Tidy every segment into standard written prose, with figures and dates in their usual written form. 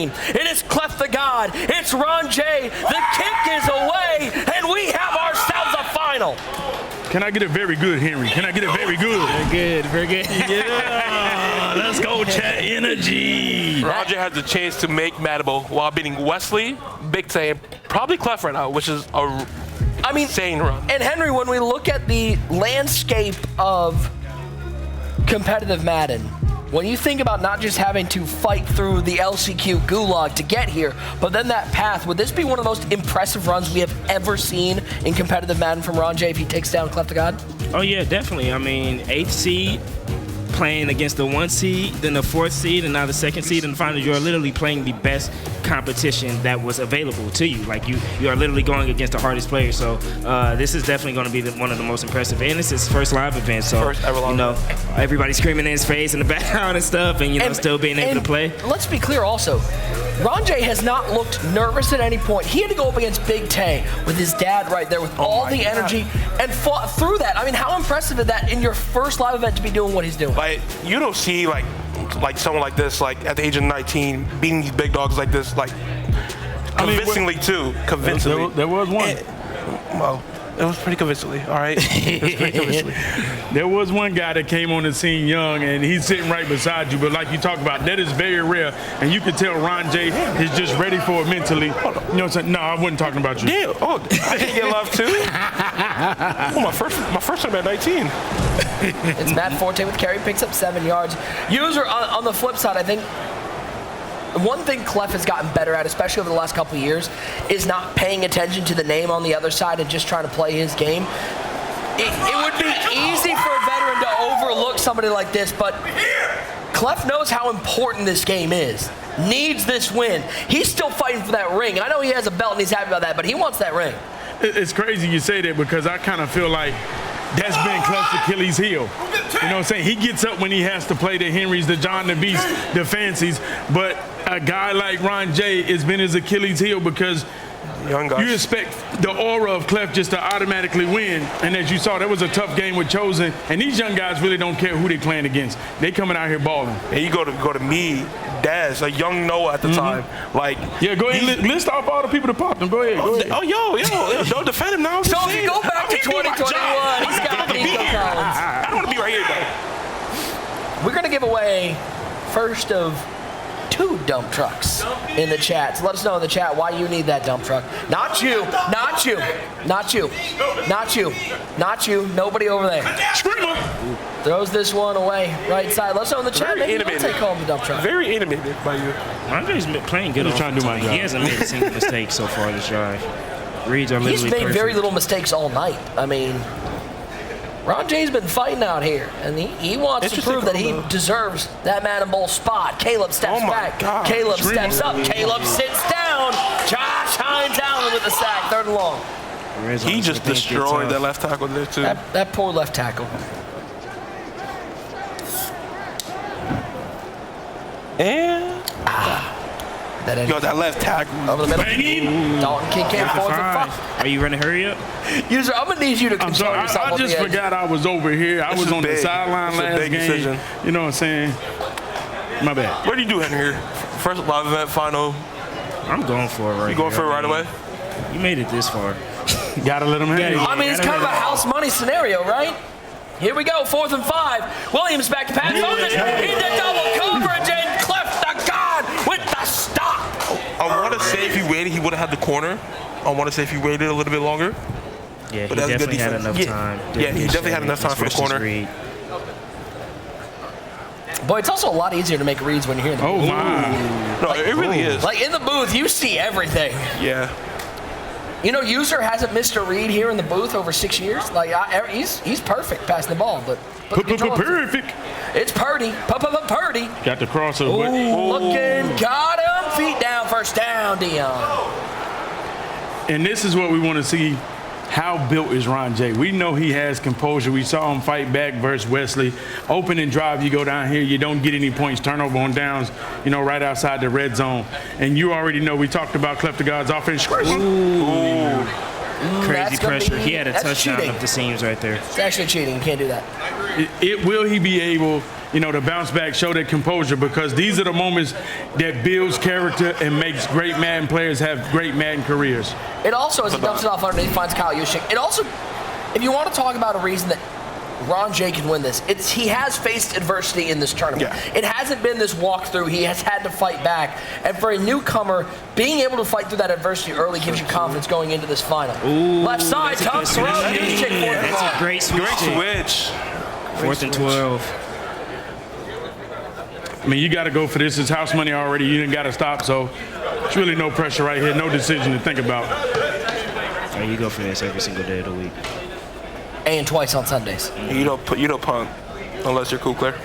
It is Cleff the God. It's RonJ. The kick is away, and we have ourselves a final. Can I get a very good, Henry? Can I get a very good? Very good, very good. Yeah, let's go, chat energy. RonJ has the chance to make Madable while beating Wesley, Big Tay, and probably Cleff right now, which is a insane run. And Henry, when we look at the landscape of competitive Madden, when you think about not just having to fight through the LCQ gulag to get here, but then that path, would this be one of the most impressive runs we have ever seen in competitive Madden from RonJ if he takes down Cleff the God? Oh yeah, definitely. I mean, 8th seed playing against the 1 seed, then the 4th seed, and now the 2nd seed in the finals. You are literally playing the best competition that was available to you. Like you are literally going against the hardest players. So this is definitely going to be one of the most impressive. And it's his first live event, so first ever live event. Everybody screaming in his face in the background and stuff, and still being able to play. Let's be clear also. RonJ has not looked nervous at any point. He had to go up against Big Tay with his dad right there with all the energy and fought through that. I mean, how impressive is that in your first live event to be doing what he's doing? Like, you don't see like someone like this, like at the age of 19, beating these big dogs like this, like convincingly too. Convincingly. There was one. Well, it was pretty convincingly, all right? It was pretty convincingly. There was one guy that came on the scene young, and he's sitting right beside you. But like you talk about, that is very rare, and you can tell RonJ is just ready for it mentally. You know what I'm saying? No, I wasn't talking about you. Yeah. Oh, I can get love too. Oh, my first time at 19. It's Matt Forte with carry, picks up 7 yards. User on the flip side, I think. One thing Cleff has gotten better at, especially over the last couple of years, is not paying attention to the name on the other side and just trying to play his game. It would be easy for a veteran to overlook somebody like this, but Cleff knows how important this game is. Needs this win. He's still fighting for that ring. I know he has a belt and he's happy about that, but he wants that ring. It's crazy you say that because I kind of feel like that's been Cleff's Achilles heel. You know what I'm saying? He gets up when he has to play the Henrys, the John the Beast, the Fancies, but a guy like RonJ has been his Achilles heel because you expect the aura of Cleff just to automatically win. And as you saw, that was a tough game with Chosen. And these young guys really don't care who they playing against. They coming out here balling. And you go to me, Daz, a young Noah at the time. Like, yeah, go ahead. List off all the people that popped him. Go ahead. Oh, yo, don't defend him now. So if you go back to 2021, he's got Nico Collins. I don't want to be right here, though. We're going to give away first of 2 dump trucks in the chat. So let us know in the chat why you need that dump truck. Not you, not you, not you, not you, not you, nobody over there. Throws this one away, right side. Let us know in the chat. Maybe you'll take home the dump truck. Very animated by you. RonJ's been playing good. I'm trying to do my job. He hasn't made a single mistake so far this drive. Reads are literally He's made perfect. very little mistakes all night. I mean, RonJ's been fighting out here, and he wants to prove that he deserves that Madden Bowl spot. Caleb steps back. God. Caleb steps up. Caleb sits down. Josh Hines Allen with the sack, 3rd and long. He just destroyed that left tackle there, too. That poor left tackle. And that left tackle over the middle. Dalton Kincaid, 4th and 5. Are you ready to hurry up? User, I'm gonna need you to control yourself. I just forgot I was over here. I was on the sideline last game. Decision. You know what I'm saying? My bad. What do you do, Henry? First live event final. I'm going for it right You going for it right away? You made it this far. Gotta let him have it. I mean, it's kind of a house money scenario, right? Here we go, 4th and 5. Williams back to pass. Into double coverage, and Cleff the God with the stop. I want to say if he waited, he would have had the corner. I want to say if he waited a little bit longer. Yeah, he definitely had enough time. Yeah, he definitely had enough time for the corner. Boy, it's also a lot easier to make reads when you're here in the booth. Oh, my. No, it really is. Like, in the booth, you see everything. Yeah. You know, User hasn't missed a read here in the booth over 6 years. Like, he's perfect passing the ball, but perfect. It's Purdy. Purdy. Got the crossover. Looking, got him. Feet down, 1st down, Dion. And this is what we want to see. How built is RonJ? We know he has composure. We saw him fight back versus Wesley. Open and drive, you go down here, you don't get any points. Turnover on downs, you know, right outside the red zone. And you already know we talked about Cleff the God's offense. Crazy pressure. He had a touchdown up the seams right there. It's actually cheating. You can't do that. Will he be able to bounce back, show their composure, because these are the moments that builds character and makes great Madden players have great Madden careers. It also, as he dumps it off underneath, finds Kyle Juszczyk. It also, if you want to talk about a reason that RonJ can win this, he has faced adversity in this tournament. Yeah. It hasn't been this walkthrough. He has had to fight back. And for a newcomer, being able to fight through that adversity early gives you confidence going into this final. Ooh, Left side, tough throw. Juszczyk for the That's ball. a great switch. Great switch. 4th and 12. I mean, you got to go for this. It's house money already. You didn't got to stop, so it's really no pressure right here. No decision to think about. Oh, you go for this every single day of the week. And twice on Sundays. You don't punt unless you're cool, Cleff.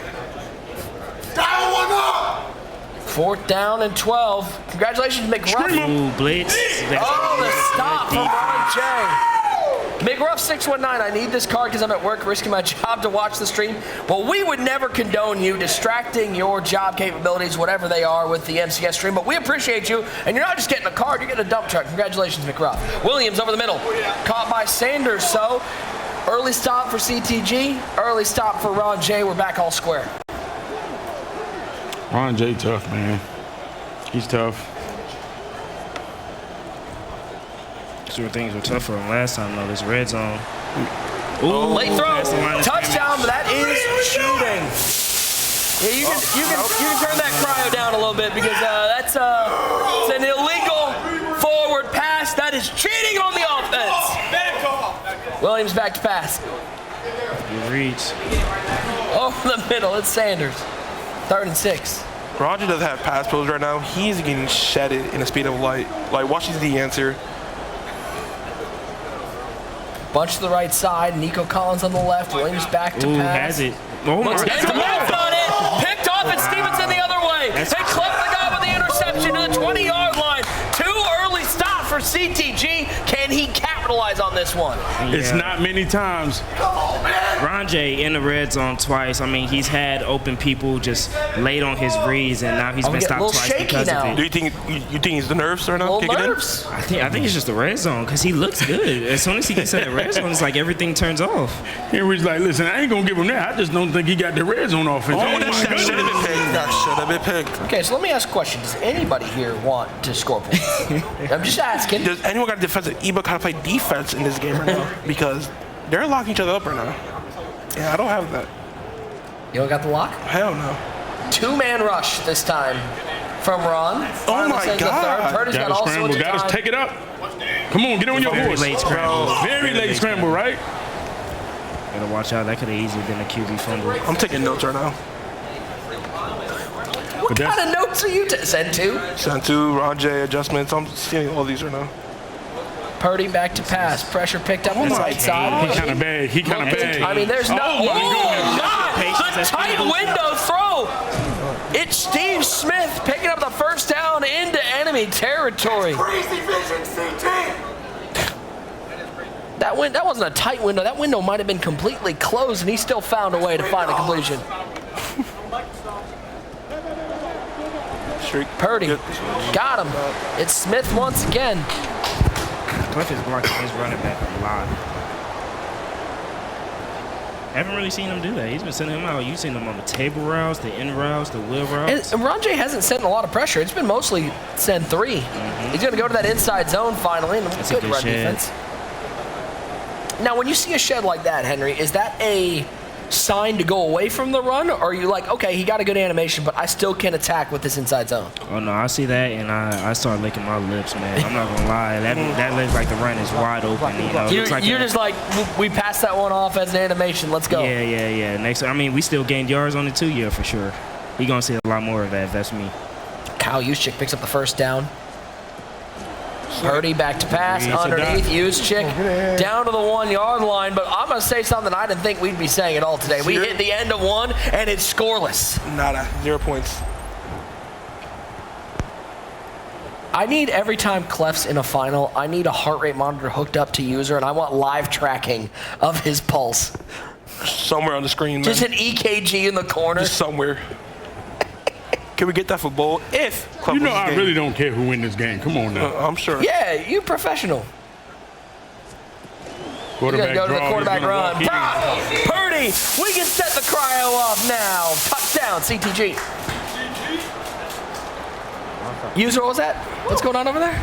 4th down and 12. Congratulations, McRuff. Ooh, blitz. Oh, the stop from RonJ. McRuff 619, I need this card because I'm at work risking my job to watch the stream. Well, we would never condone you distracting your job capabilities, whatever they are, with the MCS stream, but we appreciate you, and you're not just getting a card, you're getting a dump truck. Congratulations, McRuff. Williams over the middle, caught by Sanders, so early stop for CTG, early stop for RonJ. We're back all square. RonJ tough, man. He's tough. Sure, things were tough for him last time, though. This red zone. Ooh, late throw, that's the line of touchdown, but that is shooting. Yeah, you can turn that cryo down a little bit because that's it's an illegal forward pass. That is cheating on the offense. Williams back to pass. Good reads. Over the middle, it's Sanders. 3rd and 6. RonJ doesn't have pass pros right now. He's getting shedded in the speed of light. Like, watch the answer. Bunch to the right side. Nico Collins on the left. Williams back to Ooh, pass. has it. Oh, my It's a left on it. Picked off and Stevenson the other way. They clip the guy with the interception to the 20-yard line. Too early stop for CTG. Can he capitalize on this one? It's not many times. RonJ in the red zone twice. I mean, he's had open people just late on his reads, and now he's been getting a stopped little twice shaky because now. of Do it. you think he's the nerves right now? Little Kicking nerves. I think it's just the red zone because he looks good. As soon as he gets in the red zone, it's like everything turns off. Henry's like, listen, I ain't going to give him that. I just don't think he got the red zone offense. in? That should have been picked. That should have been picked. Okay, so let me ask a question. Does anybody here want to score points? I'm just asking. Does anyone got a defensive ebook how to play defense in this game right now? Because they're locking each other up right now. Yeah, I don't have that. You don't got the lock? Hell no. 2-man rush this time from Ron. Oh my Finally sends the God. third. Purdy's got Got to all scramble. sorts of Got time. to take it up. Come on, get on your Very horse. late scramble. Very late scramble, right? Gotta watch out. That could have easily been a QB fumble. I'm taking notes right now. What kind of notes are you send to? Sent to RonJ adjustments. I'm seeing all these right now. Purdy back to pass. Pressure picked up on the right side. He kind of bad. He kind of bad. I mean, there's no. Oh, my goodness. God! The tight window throw. It's Steve Smith picking up the first down into enemy territory. That wasn't a tight window. That window might have been completely closed, and he still found a way to find a completion. Purdy got him. It's Smith once again. Cleff is blocking his running back a lot. Haven't really seen him do that. He's been sending him out. You've seen him on the table routes, the in routes, the wheel routes. And RonJ hasn't sent a lot of pressure. It's been mostly send 3. He's going to go to that inside zone finally, and That's a good good run shed. defense. Now, when you see a shed like that, Henry, is that a sign to go away from the run, or are you like, okay, he got a good animation, but I still can attack with this inside zone? Oh no, I see that and I start licking my lips, man. I'm not gonna lie. That looks like the run is wide open. You know, it looks like You're just like, we passed that one off as an animation. Let's go. Yeah. Next, I mean, we still gained yards on it too, yeah, for sure. You're gonna see a lot more of that. If that's me. Kyle Juszczyk picks up the first down. Purdy back to pass, underneath, Juszczyk down to the 1-yard line, but I'm going to say something I didn't think we'd be saying at all today. We hit the end of one, and it's scoreless. Nada. 0 points. I need, every time Cleff's in a final, I need a heart rate monitor hooked up to user, and I want live tracking of his pulse. Somewhere on the screen, man. Just an EKG in the corner. Just somewhere. Can we get that for bowl? If Cleff You know, wins this I game? really don't care who wins this game. Come on now. I'm sure. Yeah, you professional. He's going to go to the draw, quarterback he's gonna run. walk in. Purdy, we can set the cryo off now. Touchdown, CTG. User, what was that? What's going on over there?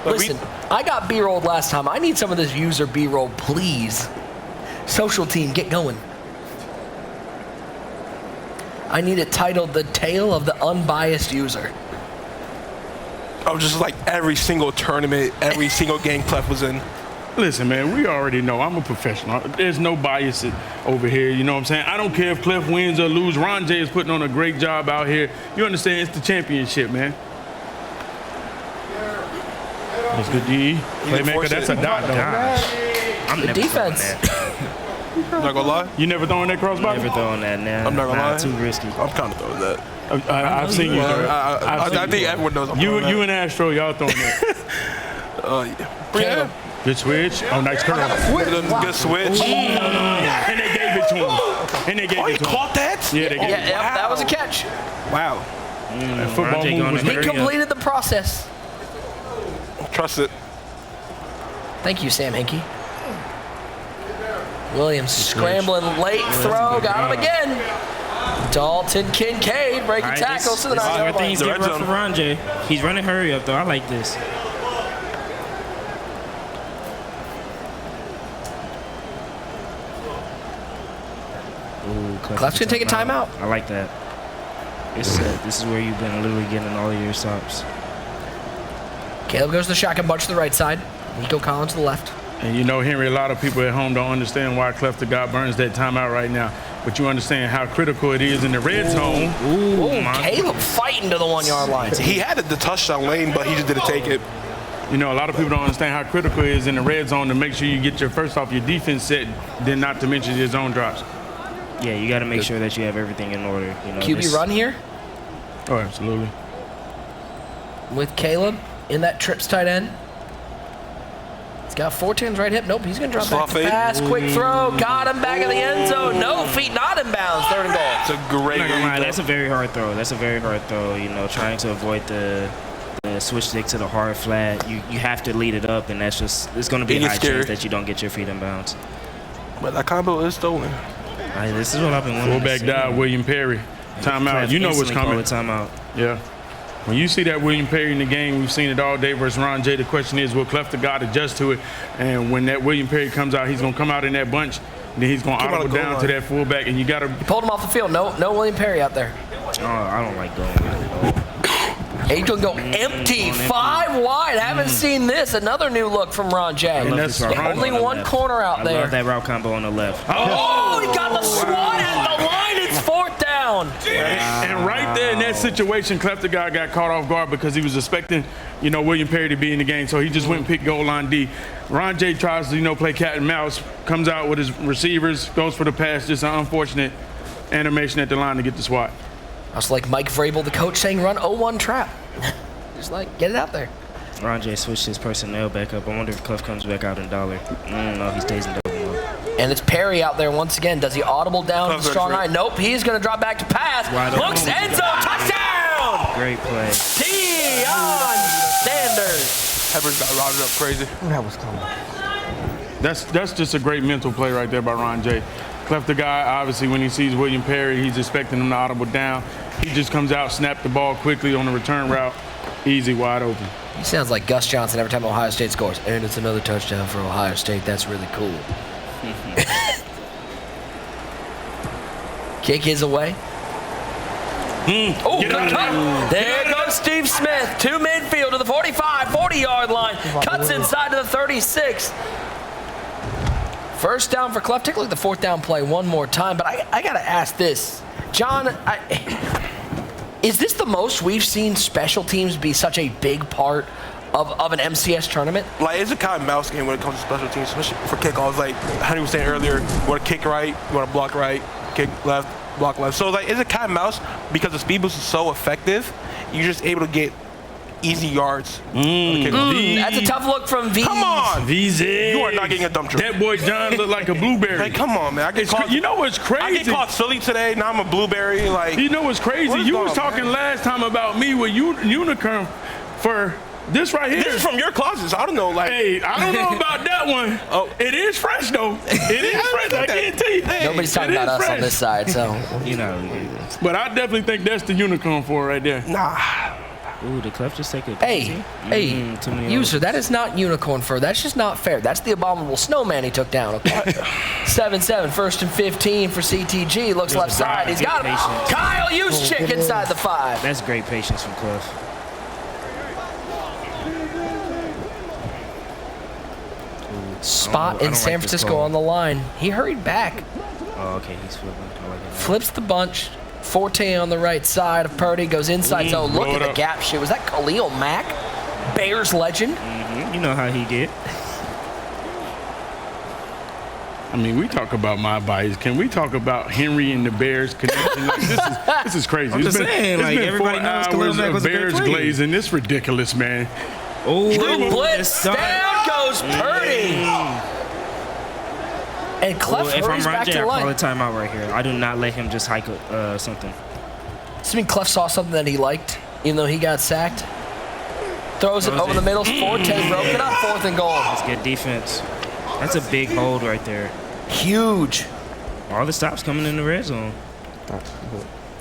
Listen, I got B-rolled last time. I need some of this user B-roll, please. Social team, get going. I need it titled The Tale of the Unbiased User. Oh, just like every single tournament, every single game Cleff was in. Listen, man, we already know I'm a professional. There's no bias over here, you know what I'm saying? I don't care if Cleff wins or loses. RonJ is putting on a great job out here. You understand? It's the championship, man. That's good, D. Playmaker, that's a dot, though. I'm The never defense. throwing that. I'm not gonna lie. You never throwing that crossbar? Never throwing that now. I'm not gonna lie. Too risky. I'm kind of throwing that. I've seen you. I think everyone knows I'm throwing You and Astro, y'all throwing that. Yeah. Good switch. Oh, nice curl. Good switch. And they gave it to him. And they gave Oh, it he to him. caught that? Yeah, they gave Yeah, it to him. that was a catch. Wow. That football RonJ move going was to He hurry very up. completed the process. Trust it. Thank you, Sam Hinkie. Williams scrambling late throw, got him again. Dalton Kincaid breaking All right, tackles to the this is 9 where yard line. things get rough for RonJ. He's running hurry up, though. I like this. Ooh, Cleff's gonna take a timeout. I like that. This is where you've been literally getting all of your stops. Caleb goes to the shotgun bunch to the right side. Nico Collins to the left. And you know, Henry, a lot of people at home don't understand why Cleff the God burns that timeout right now. But you understand how critical it is in the red zone. Ooh, Caleb fighting to the 1 yard line. He had the touchdown lane, but he just didn't take it. You know, a lot of people don't understand how critical it is in the red zone to make sure you get your first off your defense set, then not to mention your zone drops. Yeah, you got to make sure that you have everything in order. You know, QB run here Oh, absolutely. with Caleb in that trips tight end. He's got 4-10's right hip. Nope, he's going to drop back Slot to pass. fade. Quick throw. Got him back in the end zone. No, feet not in bounds. 3rd and goal. It's a great Not gonna lie, read. that's a very hard throw. That's a very hard throw. You know, trying to avoid the switch stick to the hard flat. You have to lead it up, and that's just it's going to be It a gets high scary. chance that you don't get your feet in bounds. But that combo is stolen. This is what I've been wanting Fullback to see. dive, William Perry. Timeout. You know what's coming. Timeout. Yeah. When you see that William Perry in the game, we've seen it all day versus RonJ. The question is, will Cleff the God adjust to it? And when that William Perry comes out, he's going to come out in that bunch. Then he's going to Come out audible of goal down to line. that fullback. And you got to Pulled him off the field. No William Perry out there. Oh, I don't like going. He's going to go empty. 5 wide. Haven't seen this. Another new look from RonJ. And that's this route right. Only combo on the one left. corner out I there. love that route combo on the left. Oh, he got the swat at the line. It's 4th down. And right there in that situation, Cleff the God got caught off guard because he was expecting, you know, William Perry to be in the game. So he just went and picked goal line D. RonJ tries to, you know, play cat and mouse, comes out with his receivers, goes for the pass. Just an unfortunate animation at the line to get the swat. That's like Mike Vrabel, the coach, saying run 0-1 trap. Just like, get it out there. RonJ switched his personnel back up. I wonder if Cleff comes back out in dollar. No, he stays in double mode. And it's Perry out there once again. Does he audible down to the strong eye? Nope, he's going to drop back to pass. Wide open. Looks end zone, touchdown! Great play. Deion Sanders. Evers got routed up crazy. That's just a great mental play right there by RonJ. Cleff the guy, obviously, when he sees William Perry, he's expecting him to audible down. He just comes out, snap the ball quickly on the return route, easy, wide open. He sounds like Gus Johnson every time Ohio State scores. And it's another touchdown for Ohio State. That's really cool. Kick is away. Oh, good cut. There goes Steve Smith to midfield to the 45, 40-yard line. Cuts inside to the 36. First down for Cleff. Take a look at the 4th down play one more time. But I got to ask this. John, is this the most we've seen special teams be such a big part of an MCS tournament? Like, it's a kind of mouse game when it comes to special teams, especially for kickoffs. Like Henry was saying earlier, you want to kick right, you want to block right, kick left, block left. So, like, it's a kind of mouse because the speed boost is so effective, you're just able to get easy yards. On the kickoff. That's a tough look from V. Come on! VZ. You are not getting a dump truck. That boy John looked like a blueberry. Like, come on, man. I get caught. You know what's crazy? I get caught silly today. Now I'm a blueberry. Like, You know what's crazy? What is You going was on, talking man? last time about me with unicorn for This right here. This is from your closet, so I don't know. Like, Hey, I don't know about that one. Oh. It is fresh though. It is fresh. I can't tell you. Nobody's talking It about is us on fresh. this side, so. But I definitely think that's the unicorn for it right there. nah. Ooh, did Cleff just take a Hey, too many user, that is not unicorn fur. That's just not fair. That's the abominable snowman he took down, okay? 7-7, 1st and 15 for CTG. Looks left side. He's got him. Patience. Kyle Juszczyk inside the 5. That's great patience from Cleff. Spot I in don't San like this Francisco call. on the line. He hurried back. Oh, okay, he's flipping. I like it. Flips the bunch. Forte on the right side of Purdy. Goes inside zone. Look blow at it the up. gap shoot. Was that Khalil Mack? Bears legend. You know how he get. I mean, we talk about my bias. Can we talk about Henry and the Bears connection? Like, this is crazy. I'm just saying, like, everybody 4 knows Khalil hours Mack of was a great Bears player. glazing. This ridiculous, man. Oh, The blitz. Down goes Purdy. And Cleff If I'm hurries back to RonJ, the I call line. a timeout right here. I do not let him just hike something. Does mean Cleff saw something that he liked, even though he got sacked? Throws it over the middle. Forte broken up. 4th and goal. That's good defense. That's a big hold right there. Huge. All the stops coming in the red zone.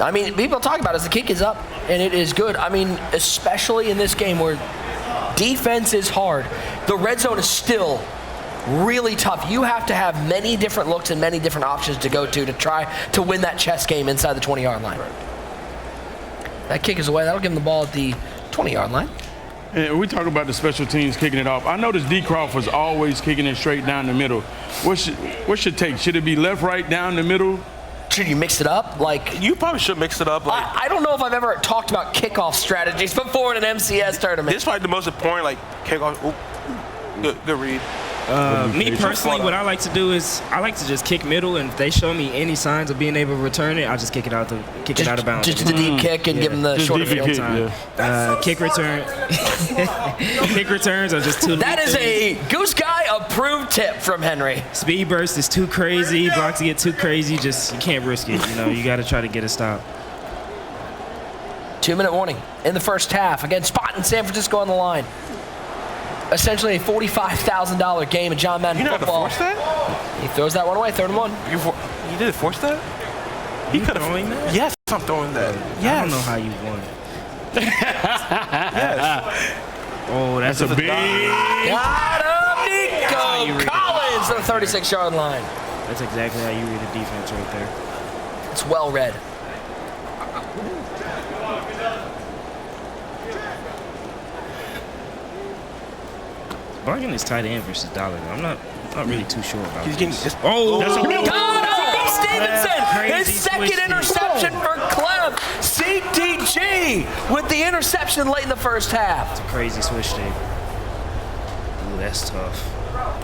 I mean, people talk about it as the kick is up, and it is good. I mean, especially in this game where defense is hard, the red zone is still really tough. You have to have many different looks and many different options to go to try to win that chess game inside the 20-yard line. That kick is away. That'll give him the ball at the 20-yard line. And we talk about the special teams kicking it off. I noticed D. Croft was always kicking it straight down the middle. What should take? Should it be left, right, down the middle? Should you mix it up? Like, You probably should mix it up. Like, I don't know if I've ever talked about kickoff strategies before in an MCS tournament. this is probably the most important, like, kickoff. Oop. Good read. Me personally, what I like to do is I like to just kick middle, and if they show me any signs of being able to return it, I'll just kick it out of bounds. Just the deep kick and give him the Just shorter deep field kick, time. yeah. Kick return. Kick returns are just too. That is a Goose Guy approved tip from Henry. Speed burst is too crazy. Blocks get too crazy. Just you can't risk it. You know, you got to try to get a stop. 2-minute warning in the first half. Again, Spot in San Francisco on the line. Essentially a $45,000 game in John Madden You know how to football. force that? He throws that one away, 3rd and 1. You did force that? You throwing that? Yes, I'm throwing that. Yes. I don't know how you won. Yes. Oh, that's It's a big. Got him, you Nico read it. Collins to the 36-yard line. That's exactly how you read the defense right there. It's well read. Bargain is tight end versus dollar. I'm not really too sure about He's this. getting. Oh, That's a big one. Got him, Stevenson! Crazy His second switch. interception for Cleff. CTG with the interception late in the first half. crazy switch stick. Ooh, that's tough.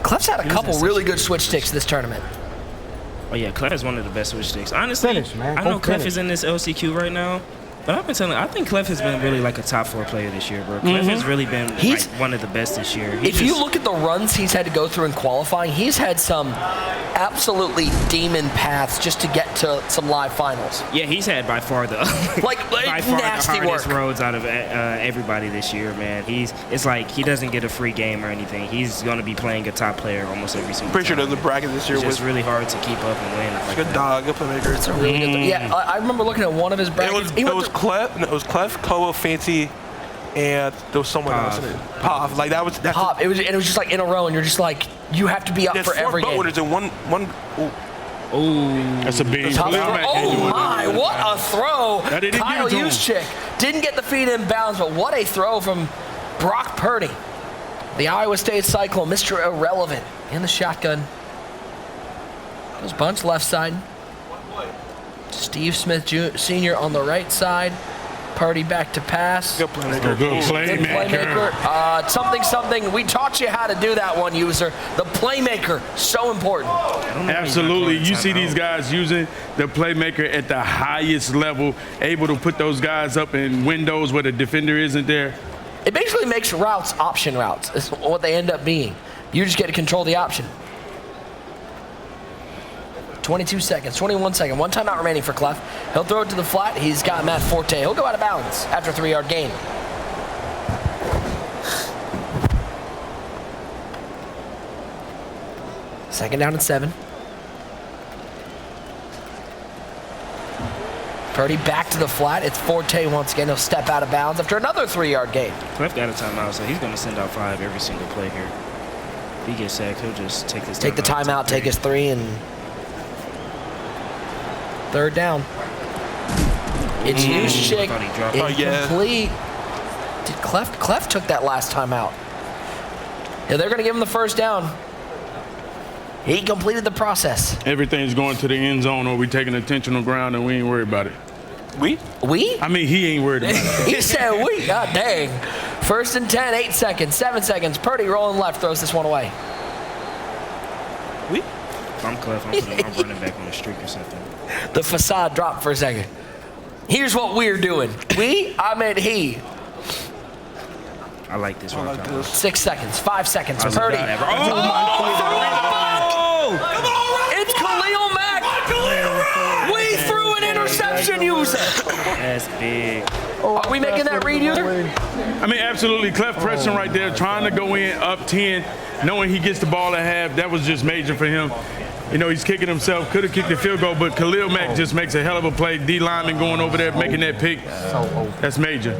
Cleff's had a couple interception. really good switch sticks this tournament. Oh yeah, Cleff is one of the best switch sticks. Honestly, Finish, man. I know Go Cleff finish. is in this LCQ right now, but I've been telling. I think Cleff has been really like a top 4 player this year, bro. Cleff has really been He's- like one of the best this year. If you look at the runs he's had to go through in qualifying, he's had some absolutely demon paths just to get to some live finals. yeah, he's had by far the Like by far nasty the hardest work. roads out of everybody this year, man. It's like he doesn't get a free game or anything. He's gonna be playing a top player almost every single Pretty sure time. the bracket this year It's was just really hard to keep up and win. Like good that. dog, good playmaker. It's a really good. Yeah, I remember looking at one of his It brackets. was He went through- Clef, Kobo, Fancy, and there was someone else in it. Pop. Like that's Pop. It was just like in a row, and you're just like, you have to be up There's for 4 every boat game. winners in one. Ooh. That's a big. Tough Khalil throw. Mack can't do Oh it. my, what a throw. That didn't Kyle give it to him. Juszczyk didn't get the feet in bounds, but what a throw from Brock Purdy. The Iowa State Cyclone, Mr. Irrelevant, in the shotgun. Goes bunch left side. Steve Smith Sr. on the right side. Purdy back to pass. Good playmaker. Good Good playmaker. playmaker. Something. We taught you how to do that one, user. The playmaker, so important. Absolutely. You see these guys using the playmaker at the highest level, able to put those guys up in windows where the defender isn't there. It basically makes routes option routes. Is what they end up being. You just get to control the option. 22 seconds, 21 seconds. One timeout remaining for Cleff. He'll throw it to the flat. He's got Matt Forte. He'll go out of bounds after a 3-yard gain. Second down and 7. Purdy back to the flat. It's Forte once again. He'll step out of bounds after another 3-yard gain. Cleff got a timeout, so he's going to send out 5 every single play here. If he gets sacked, he'll just take his Take the timeout, take his 3, and third down. It's Juszczyk. Incomplete. Did Cleff took that last time out. Yeah, they're going to give him the first down. He completed the process. Everything's going to the end zone, or we taking intentional ground, and we ain't worried about it. We? I mean, he ain't worried about it. He said we. God dang. First and 10, 8 seconds, 7 seconds. Purdy rolling left, throws this one away. If I'm Cleff, I'm putting my running back on the streak or something. The facade dropped for a second. Here's what we're doing. I meant he. I like this one. 6 seconds, 5 seconds. Purdy. It's Khalil Mack. We threw an interception, user. That's big. Are we making that read, user? I mean, absolutely. Cleff pressing right there, trying to go in up 10, knowing he gets the ball at half. That was just major for him. You know, he's kicking himself, could have kicked the field goal, but Khalil Mack just makes a hell of a play. D lineman going over there, making that pick. That's major.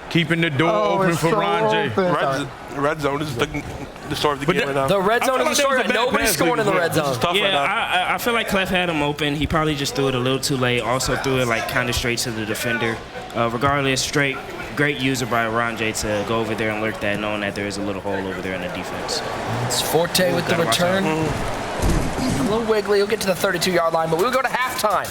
Keeping the door open for RonJ. Red zone is the story of the game right now. The red zone is the story. Nobody's scoring in the red zone. Yeah, I feel like Cleff had him open. He probably just threw it a little too late. Also threw it like kind of straight to the defender. Regardless, great user by RonJ to go over there and lurk that, knowing that there is a little hole over there in the defense. It's Forte with the return. A little wiggly. He'll get to the 32-yard line, but we'll go to halftime.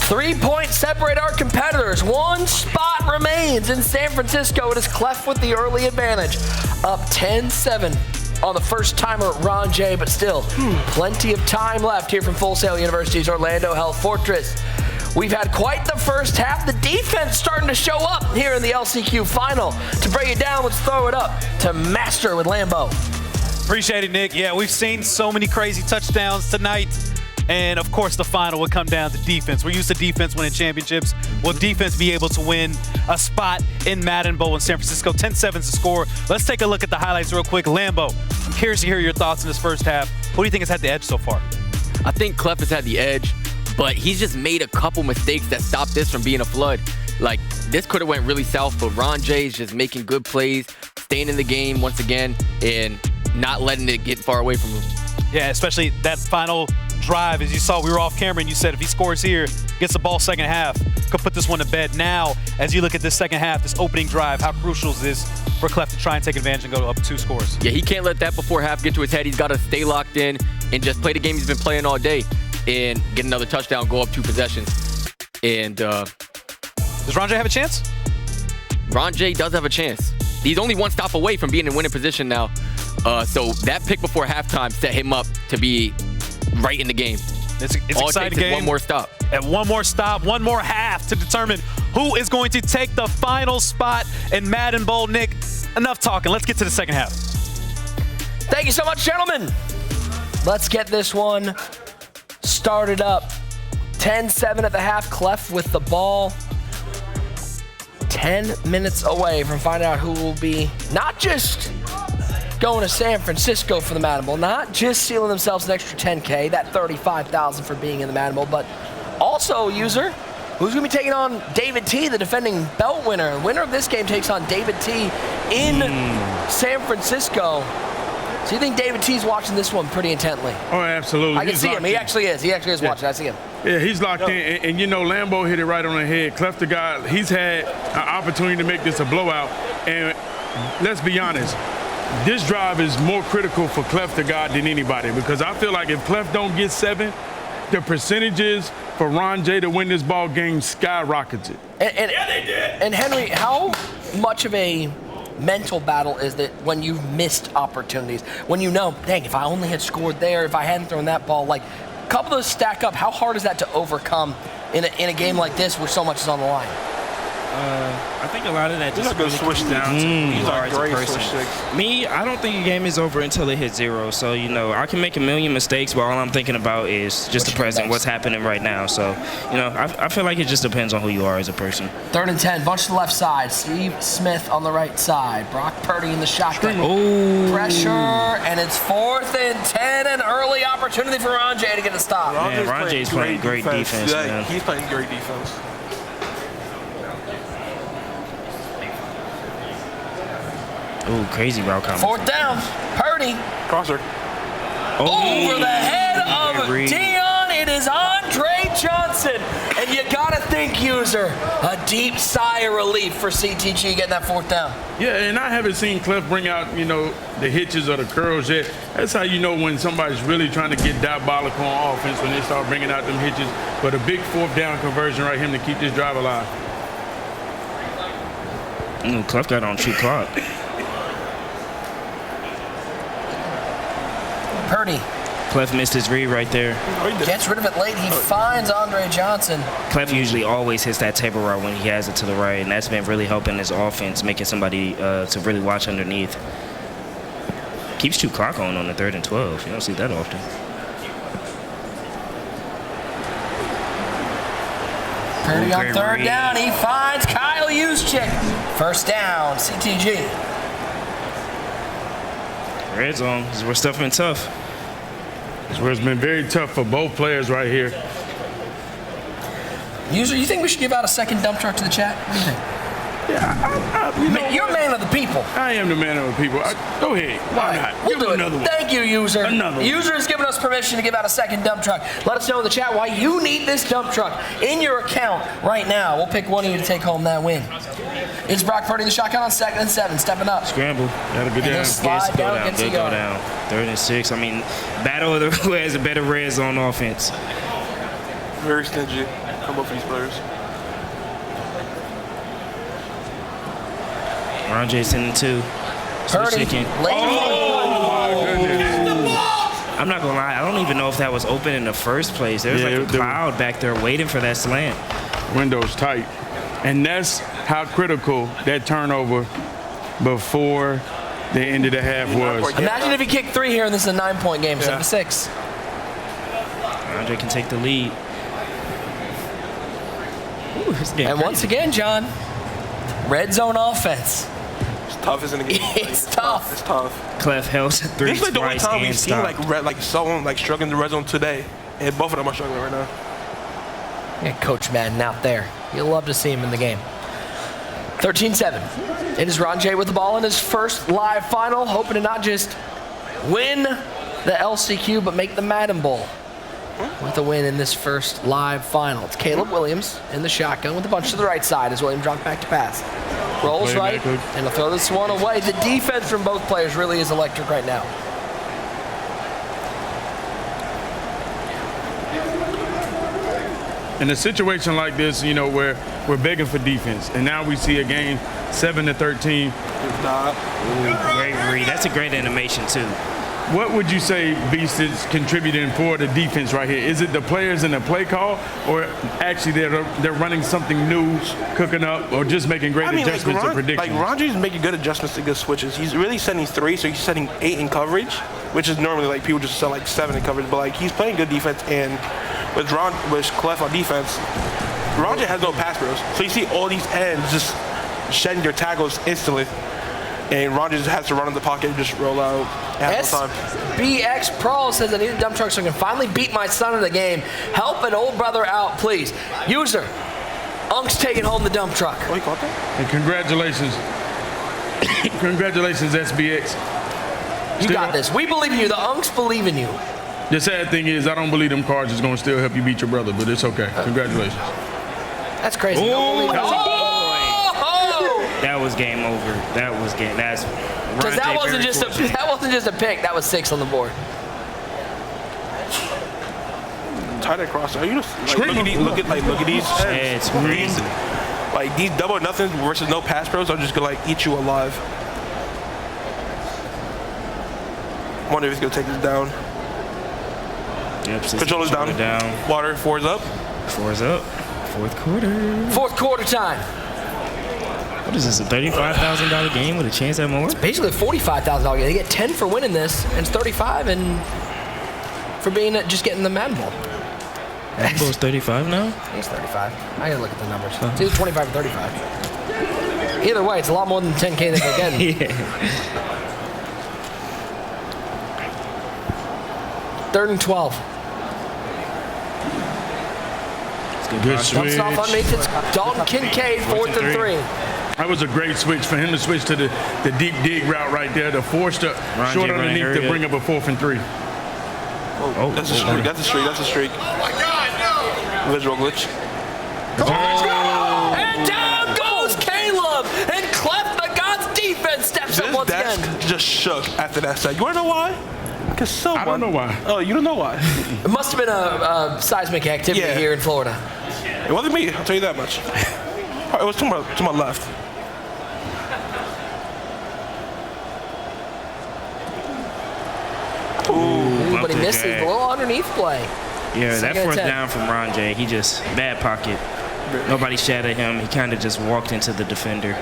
3 points separate our competitors. 1 spot remains in San Francisco. It is Cleff with the early advantage. Up 10-7 on the first timer, RonJ, but still plenty of time left here from Full Sail University's Orlando Health Fortress. We've had quite the first half. The defense starting to show up here in the LCQ final. To break it down, let's throw it up to Master with Lambo. Appreciate it, Nick. Yeah, we've seen so many crazy touchdowns tonight. And, of course, the final would come down to defense. We're used to defense winning championships. Will defense be able to win a spot in Madden Bowl in San Francisco? 10-7 to score. Let's take a look at the highlights real quick. Lambo, I'm curious to hear your thoughts in this first half. Who do you think has had the edge so far? I think Cleff has had the edge, but he's just made a couple mistakes that stopped this from being a flood. Like, this could have went really south, but RonJ is just making good plays, staying in the game once again, and not letting it get far away from him. Yeah, especially that final drive. As you saw, we were off camera, and you said if he scores here, gets the ball second half, could put this one to bed. Now, as you look at this second half, this opening drive, how crucial is this for Cleff to try and take advantage and go up 2 scores? Yeah, he can't let that before half get to his head. He's got to stay locked in and just play the game he's been playing all day and get another touchdown, go up 2 possessions. And does RonJ have a chance? RonJ does have a chance. He's only 1 stop away from being in winning position now. So that pick before halftime set him up to be right in the game. It's an exciting game. 1 more stop. And 1 more stop, 1 more half to determine who is going to take the final spot in Madden Bowl. Nick, enough talking. Let's get to the second half. Thank you so much, gentlemen. Let's get this one started up. 10-7 at the half. Cleff with the ball. 10 minutes away from finding out who will be not just going to San Francisco for the Madden Bowl, not just sealing themselves an extra $10K, that $35,000 for being in the Madden Bowl, but also, user, who's going to be taking on David T., the defending belt winner. Winner of this game takes on David T. in San Francisco. So you think David T's watching this one pretty intently? Oh, absolutely. I can see him. He actually is. He actually is watching. I see him. Yeah, he's locked in. And, you know, Lambo hit it right on the head. Cleff the guy, he's had an opportunity to make this a blowout. And let's be honest, this drive is more critical for Cleff the God than anybody, because I feel like if Cleff don't get 7, the percentages for RonJ to win this ball game skyrockets it. Yeah, they did. And Henry, how much of a mental battle is that when you've missed opportunities, when you know, dang, if I only had scored there, if I hadn't thrown that ball, like a couple of those stack up, how hard is that to overcome in a game like this where so much is on the line? I think a lot of that These just are good really switch comes down to who These you are are as a great person. switch sticks. Me, I don't think a game is over until it hits 0. So, you know, I can make a million mistakes, but all I'm thinking about is just the present, what's happening right now. So, you know, I feel like it just depends on who you are as a person. 3rd and 10, bunch to the left side. Steve Smith on the right side. Brock Purdy in the shotgun. Oh, Pressure, and it's 4th and 10, an early opportunity for RonJ to get a stop. Man, RonJ's playing great defense, Yeah, man. he's playing great defense. Oh, crazy route combo. 4th down, Purdy. Crosser. Over the head of Great read. Dion, it is Andre Johnson. And you gotta think, user, a deep sigh of relief for CTG getting that 4th down. Yeah, and I haven't seen Cleff bring out, you know, the hitches or the curls yet. That's how you know when somebody's really trying to get diabolical on offense, when they start bringing out them hitches. But a big 4th down conversion right here to keep this drive alive. Cleff got on true clock. Purdy Cleff missed his read right there. gets rid of it late. He finds Andre Johnson. Cleff usually always hits that table route when he has it to the right, and that's been really helping his offense, making somebody to really watch underneath. Keeps true clock on the 3rd and 12. You don't see that often. Purdy on Great 3rd read. down. He finds Kyle Juszczyk. 1st down, CTG. Red zone is where stuff been tough. That's where it's been very tough for both players right here. User, you think we should give out a second dump truck to the chat? What do you think? You're a man of the people. I am the man of the people. Go ahead. Why not? We'll Give do me it. another one. Thank you, user. Another one. User has given us permission to give out a second dump truck. Let us know in the chat why you need this dump truck in your account right now. We'll pick one of you to take home that win. It's Brock Purdy in the shotgun on 2nd and 7, stepping up. Scramble. Gotta go And he'll down. slide Good down, go down. gets a Good go yard. down. 3rd and 6. I mean, battle of the who has a better red zone offense. Very stingy. Come up for these players. RonJ's in 2. Purdy, chicken. late. I'm not gonna lie, I don't even know if that was open in the first place. There's Yeah, like a cloud back there waiting for that slant. Window's tight. And that's how critical that turnover before the end of the half was. Imagine if he kicked 3 here and this is a 9-point game instead of a 6. RonJ can take the lead. Ooh, this game And once again, John, red zone offense. It's tough, isn't it? It's tough. It's tough. Cleff held 3 This is like the only twice time and we've seen stopped. someone like struggling in the red zone today, and both of them are struggling right now. Yeah, Coach Madden out there. You'll love to see him in the game. 13-7. It is RonJ with the ball in his first live final, hoping to not just win the LCQ, but make the Madden Bowl with a win in this first live final. It's Caleb Williams in the shotgun with a bunch to the right side as Williams drops back to pass. Rolls Play right, back. and he'll throw this one away. The defense from both players really is electric right now. In a situation like this, you know, where we're begging for defense, and now we see a game 7-13. Great read. That's a great animation too. What would you say Beast is contributing for the defense right here? Is it the players in the play call, or actually they're running something new, cooking up, or just making great adjustments and predictions? Like RonJ's making good adjustments to good switches. He's really setting 3, so he's setting 8 in coverage, which is normally like people just set like 7 in coverage. But like he's playing good defense, and with Cleff on defense, RonJ has no pass bros, so you see all these ends just shedding their tackles instantly, and RonJ just has to run in the pocket and just roll out half the time. SBX Pro says I need a dump truck so I can finally beat my son in the game. Help an old brother out, please. User, Unk's taking home the dump truck. Oh, you caught that? And congratulations. Congratulations, SBX. You got this. We believe in you. The Unks believe in you. The sad thing is, I don't believe them cards is going to still help you beat your brother, but it's okay. Congratulations. That's crazy. Oh, Oh! That was game over. That was game. That's Because that wasn't just a pick. That was 6 on the board. Tight across. Are you just like, look at these It's crazy. Like these double nothing versus no pass pros are just gonna like eat you alive. Wonder if he's gonna take this down. Yep, Controller's down. Water, 4's up. 4's up. Fourth quarter. Fourth quarter time. What is this, a $35,000 game with a chance at more? Basically a $45,000 game. They get 10 for winning this, and it's 35 and for being just getting the Madden Bowl. Madden Bowl's 35 now? I think it's 35. I gotta look at the numbers. It's either 25 or 35. Either way, it's a lot more than 10K that they're getting. Yeah. 3rd and 12. Good switch. Dumps it off underneath. It's Dalton Kincaid, 4th and 3. That was a great switch for him to switch to the deep dig route right there, the forced up short underneath to bring up a 4th and 3. Oh, that's a streak. That's a streak. That's a streak. Oh my God, no! Visual glitch. And down goes Caleb, and Cleff, the God's defense, steps up once again. This desk just shook after that set. You wanna know why? Because someone. I don't know why. Oh, you don't know why? It must have been a seismic activity here in Florida. It wasn't me. I'll tell you that much. It was to my left. Ooh, but he misses a little underneath play. Yeah, that 4th down from RonJ, he just bad pocket. Nobody shadowed him. He kind of just walked into the defender.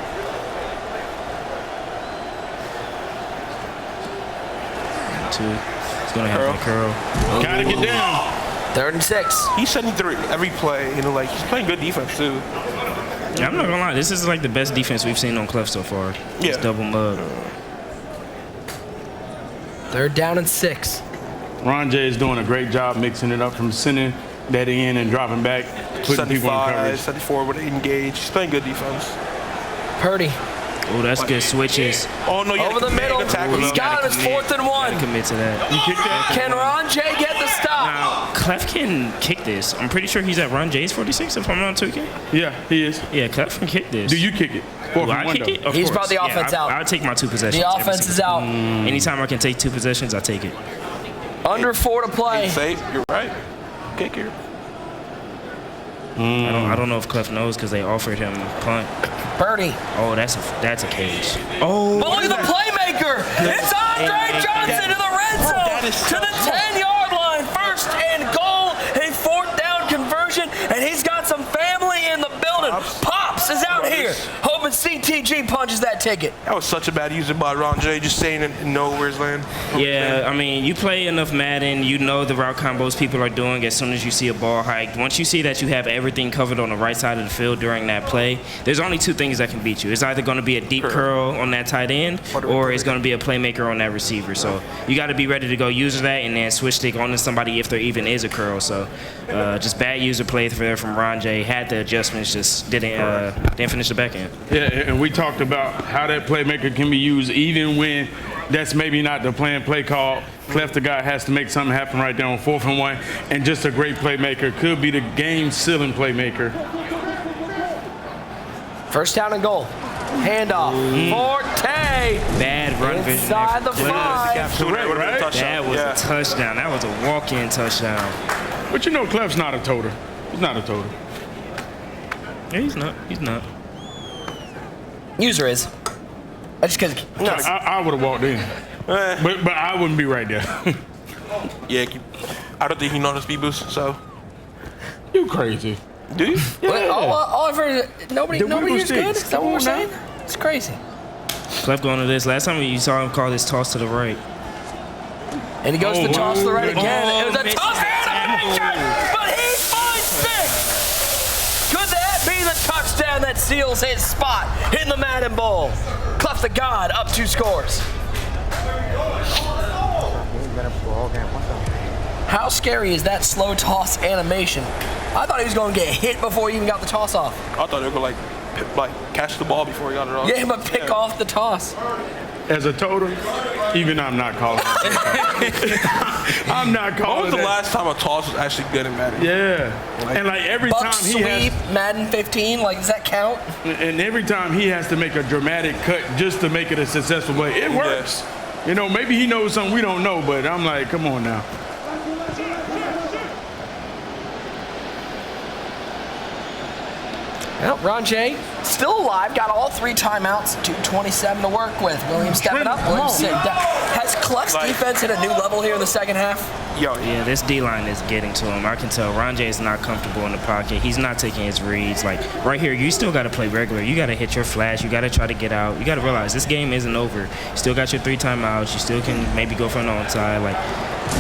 He's gonna have a curl. Gotta get down. 3rd and 6. He's 73 every play. You know, like he's playing good defense too. Yeah, I'm not gonna lie. This is like the best defense we've seen on Cleff so far. It's double mug. 3rd down and 6. RonJ is doing a great job mixing it up from sending that in and dropping back, putting people in coverage. 74 with engage. He's playing good defense. Purdy. Oh, that's good switches. Oh no, over the middle. He's got it. It's 4th and 1. Commit to that. You kick that? Can RonJ get the stop? Now, Cleff can kick this. I'm pretty sure he's at RonJ's 46 if I'm not mistaken. Yeah, he is. Yeah, Cleff can kick this. Do you kick it? Do I kick it? Of He's course. brought the offense out. I'll take my 2 possessions. The offense is out. Anytime I can take 2 possessions, I take it. Under 4 to play. You're right. Kick here. I don't know if Cleff knows because they offered him punt. Purdy. Oh, that's a cage. Oh, but look at the playmaker. It's Andre Johnson to the red zone. To the 10-yard line. 1st and goal. A 4th down conversion. And he's got some family in the building. Pops is out here. Hoping CTG punches that ticket. That was such a bad user by RonJ, just saying it and know where his land. Yeah, I mean, you play enough Madden, you know the route combos people are doing as soon as you see a ball hike. Once you see that you have everything covered on the right side of the field during that play, there's only 2 things that can beat you. It's either going to be a deep curl on that tight end, or it's going to be a playmaker on that receiver. So you got to be ready to go use that and then switch stick onto somebody if there even is a curl. So just bad user play there from RonJ. Had the adjustments, just didn't finish the back end. Yeah, and we talked about how that playmaker can be used even when that's maybe not the play call. Cleff, the guy, has to make something happen right there on 4th and 1, and just a great playmaker. Could be the game-sealing playmaker. 1st down and goal. Handoff. Forte. Bad run vision. Inside the 5. Right? That was a touchdown. That was a walk-in touchdown. But you know Cleff's not a toter. He's not a toter. Yeah, he's not. He's not. User is. Just because. No. I would have walked in. But I wouldn't be right there. Yeah, I don't think he knows the speed boost, so. You crazy. Do you? Yeah. Nobody is good? Is that what we're saying? It's crazy. Cleff going to this. Last time you saw him call this toss to the right. And he goes to the toss to the right again. It was a toss animation, but he finds 6. Could that be the touchdown that seals his spot in the Madden Bowl? Cleff the God up 2 scores. How scary is that slow toss animation? I thought he was going to get hit before he even got the toss off. I thought they were going to like catch the ball before he got it off. Yeah, but pick off the toss. As a total, even I'm not calling it. I'm not calling When was the last time a toss was actually good in Madden? Yeah. And like every Buck time he sweep, has, Madden 15, like does that count? and every time he has to make a dramatic cut just to make it a successful play, it works. You know, maybe he knows something we don't know, but I'm like, come on now. Well, RonJ still alive, got all 3 timeouts, 2:27 to work with. Williams stepping up, Williams sitting down. Has Cleff's defense hit a new level here in the second half? Yeah, this D-line is getting to him. I can tell RonJ is not comfortable in the pocket. He's not taking his reads. Like, right here, you still got to play regular. You got to hit your flash. You got to try to get out. You got to realize this game isn't over. You still got your 3 timeouts. You still can maybe go for an onside. Like,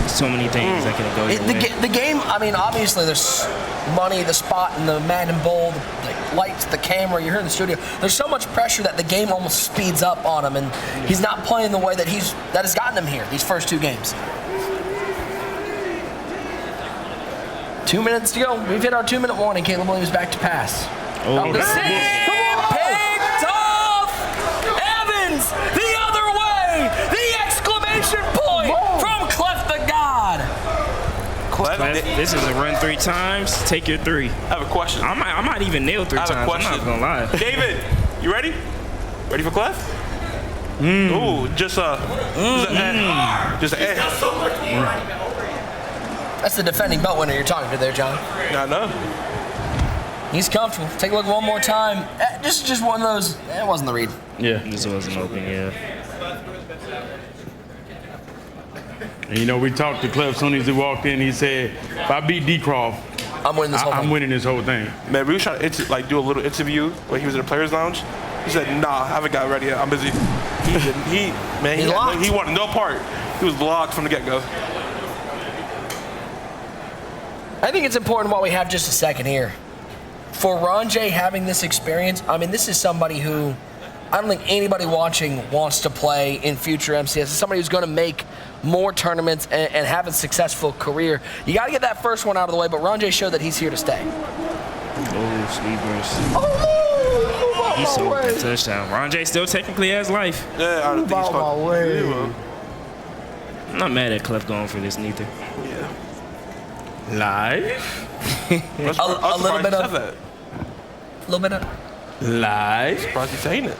so many things that can go your way. The game, I mean, obviously there's money, the spot, and the Madden Bowl, the lights, the camera, you're here in the studio. There's so much pressure that the game almost speeds up on him, and he's not playing the way that has gotten him here these first 2 games. 2 minutes to go. We've hit our 2-minute warning. Caleb Williams back to pass. Oh, Picked off! Evans the other way! The exclamation point from Cleff the God! Cleff, this is a run 3 times. Take your 3. I have a question. I might even nail 3 times. I have a question. I'm not gonna lie. David, you ready? Ready for Cleff? Ooh, just an That's the defending belt winner you're talking to there, John. I know. He's comfortable. Take a look one more time. Just one of those. It wasn't the read. Yeah. This wasn't open, yeah. And you know, we talked to Cleff as soon as he walked in. He said, if I beat D-Croft, I'm winning this whole thing. I'm winning this whole thing. Man, we were trying to do a little interview when he was in the players' lounge. He said, "Nah, I haven't got ready yet. I'm busy." He wanted no part. He was blocked from the get-go. I think it's important while we have just a second here. For RonJ having this experience, I mean, this is somebody who I don't think anybody watching wants to play in future MCS. It's somebody who's going to make more tournaments and have a successful career. You got to get that first one out of the way, but RonJ showed that he's here to stay. Oh, sweet burst. He sold that touchdown. RonJ still technically has life. Yeah, I don't think he's fucking. I'm not mad at Cleff going for this neither. Yeah. Live? A little bit of Live? Surprised he's saying it.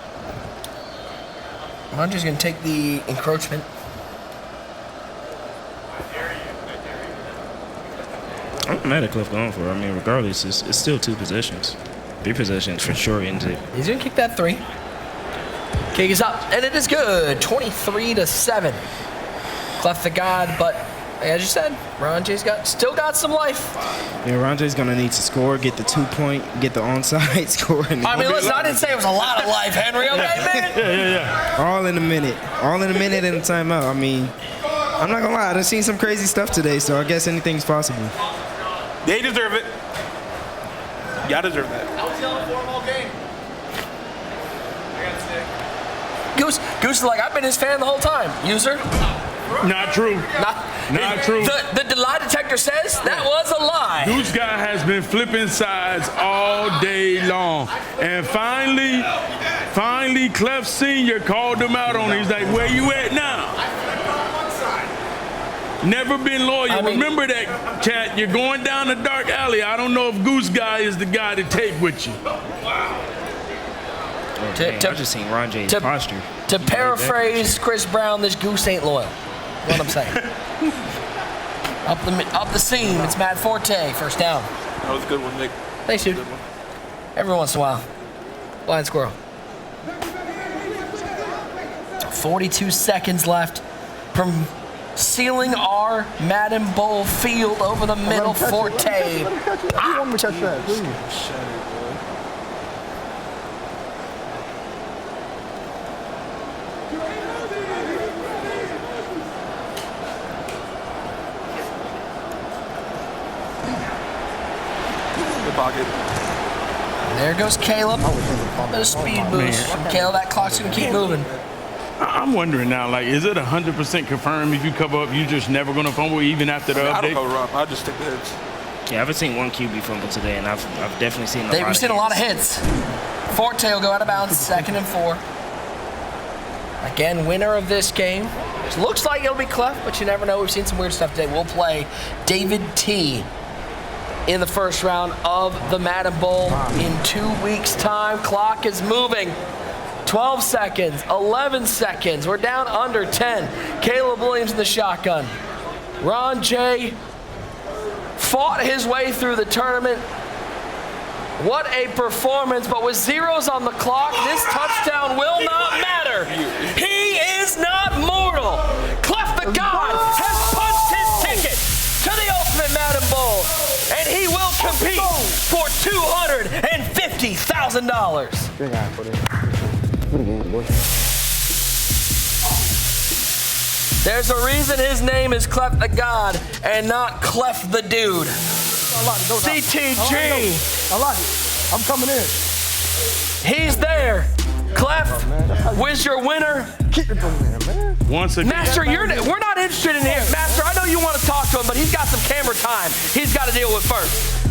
RonJ's going to take the encroachment. I'm not mad at Cleff going for it. I mean, regardless, it's still 2 possessions. 3 possessions for sure into it. He's going to kick that 3. Kick is up, and it is good. 23-7. Cleff the God, but as you said, RonJ's still got some life. Yeah, RonJ's gonna need to score, get the 2-point, get the onside score. I mean, listen, I didn't say it was a lot of life, Henry. Okay, man. Yeah. All in a minute and a timeout. I mean, I'm not gonna lie, I've seen some crazy stuff today, so I guess anything's possible. They deserve it. Y'all deserve that. I was yelling for him all game. I got sick. Goose is like, I've been his fan the whole time. User? Not true. Not true. The lie detector says that was a lie. Goose guy has been flipping sides all day long. And finally, Cleff Sr. called him out on it. He's like, where you at now? Never been loyal. I mean, remember that, chat. You're going down a dark alley. I don't know if Goose guy is the guy to take with you. I just seen RonJ's posture. To paraphrase Chris Brown, this goose ain't loyal. What I'm saying. Up the seam, it's Matt Forte, first down. That was a good one, Nick. Thanks, dude. Every once in a while. Blind squirrel. 42 seconds left from sealing our Madden Bowl field over the middle. Forte. You want me to catch that, please? Pocket. There goes Caleb. A bit of speed boost from Caleb. That clock's going to keep moving. I'm wondering now, like, is it 100% confirmed if you cover up, you just never going to fumble even after the I don't update? cover up. I just take the hits. Yeah, I haven't seen one QB fumble today, and I've definitely seen We've seen a lot of hits. Forte will go out of bounds, 2nd and 4. Again, winner of this game. It looks like it'll be Cleff, but you never know. We've seen some weird stuff today. We'll play David T. in the first round of the Madden Bowl in 2 weeks' time. Clock is moving. 12 seconds, 11 seconds. We're down under 10. Caleb Williams in the shotgun. RonJ fought his way through the tournament. What a performance, but with zeros on the clock, this touchdown will not matter. He is not mortal. Cleff the God has punched his ticket to the Ultimate Madden Bowl, and he will compete for $250,000. There's a reason his name is Cleff the God and not Cleff the Dude. CTG. I like it. I'm coming in. He's there. Cleff, where's your winner? Keep it going there, man. Once again, Master, we're not interested in him. Master, I know you want to talk to him, but he's got some camera time he's got to deal with first.